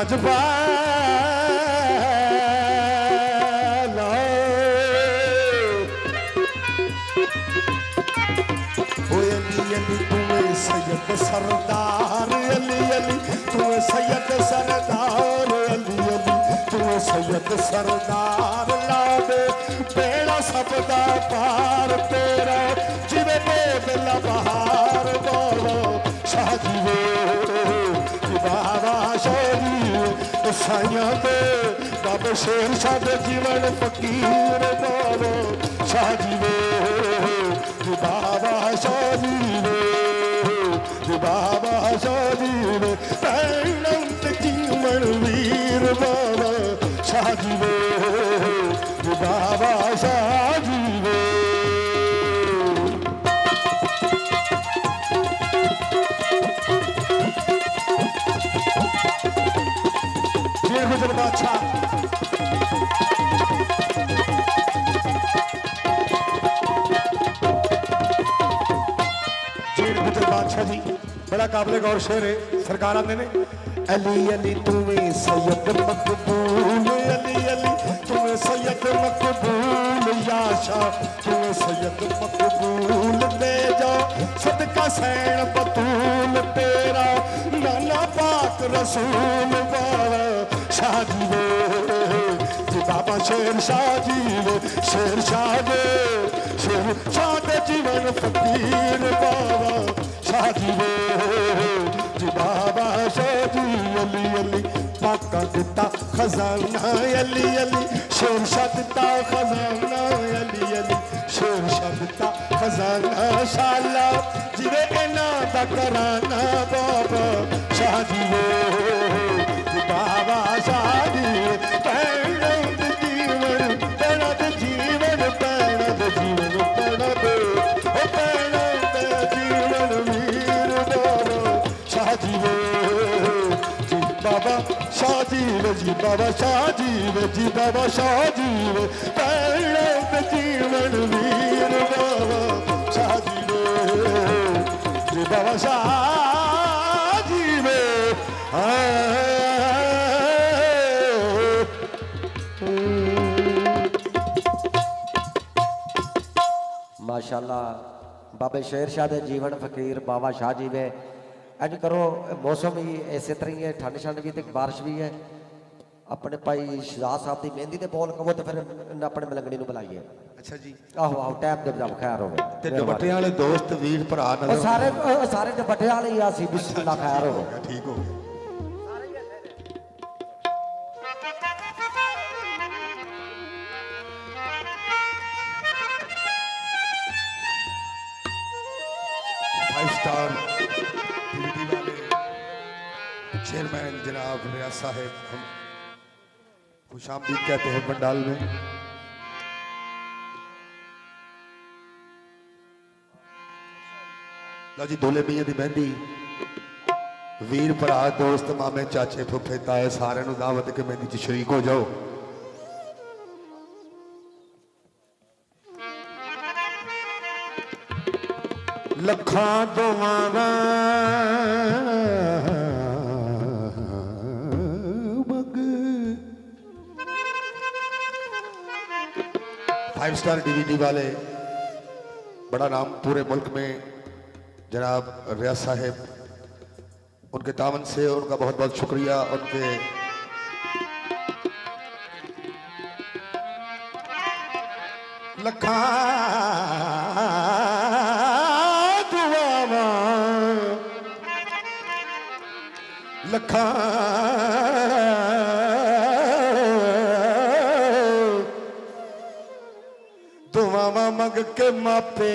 जबा सैयद सरदार अली अली तू सैयद सरदार अली अली तू सैयद सरदार लादे बेड़ा सबदा पार तेरा जिवे बेदला बहार बोलो शाह जीवे बाबा शाह साइया दे बाबे शेर शाह दे जीवन फकीर बोलो शाह जीवे बाबा शाह जीवे बाबा शाजीवे पैणंत जीवन वीर बाबा शाजीवे बाबा शाजीवे शेर गुजर बादशाह बादशाह जी बड़ा काबिल गौर शेर है। सरकार आते ने अली अली तुम्हें सैयद मकबूल अली अली तुम्हें सैयद मकबूल या शाह तुम्हें सैयद मकबूल दे जाओ सदका सैन बतूल तेरा नाना पाक रसूल बाबा शाह जीवे बाबा शेर शाह जीवे शेर शाह दे जीवन फकीर बाबा शाह जीवे जी बाबा शाह जी अली अली पाका दिता खजाना अली अली शेर शाह दिता खजाना अली अली शेर शाह दिता खजाना शाला जीवे इना दा कराना बाबा शाह जीवे जी बाबा शाह जीवे पैणद जीवन पैणद जीवन पैणद जीवन पैणद बाबा शाजीव जी बाबा शाजीव जी बाबा शाजीव पैणंत जीवन वीर बाबा शाजीव जी बाबा शाजीव माशाअल्लाह बाबे शेर शाह दे जीवन फकीर बाबा शाह जी वे इंज करो मौसम भी इस तरह ही है ठंड ठंड भी तो बारिश भी है अपने भाई शहजाद साहब की मेहंदी के बोल कहो तो फिर अपने मलंगनी को बुलाइए। अच्छा जी आहो आहो टाइम दे जब खैर हो दुपट्टे वाले दोस्त वीर भरा सारे सारे दुपट्टे वाले ही आसी बिस्मिल्लाह खैर हो ठीक हो गया। स्टार टीवी वाले चेयरमैन जनाब रियाज साहब हम खुशामदीद कहते हैं पंडाल में। लो जी दूल्हे मियां दी मेहंदी वीर भरा दोस्त मामे चाचे फुफे ताए सारे नूं दावत के मेहंदी च शरीक हो जाओ। लखा दोवारा मग 5 स्टार डीवीडी वाले बड़ा नाम पूरे मुल्क में जनाब रियाज साहब उनके तावन से उनका बहुत बहुत शुक्रिया। उनके लखा लखा दुआवां मंग के मापे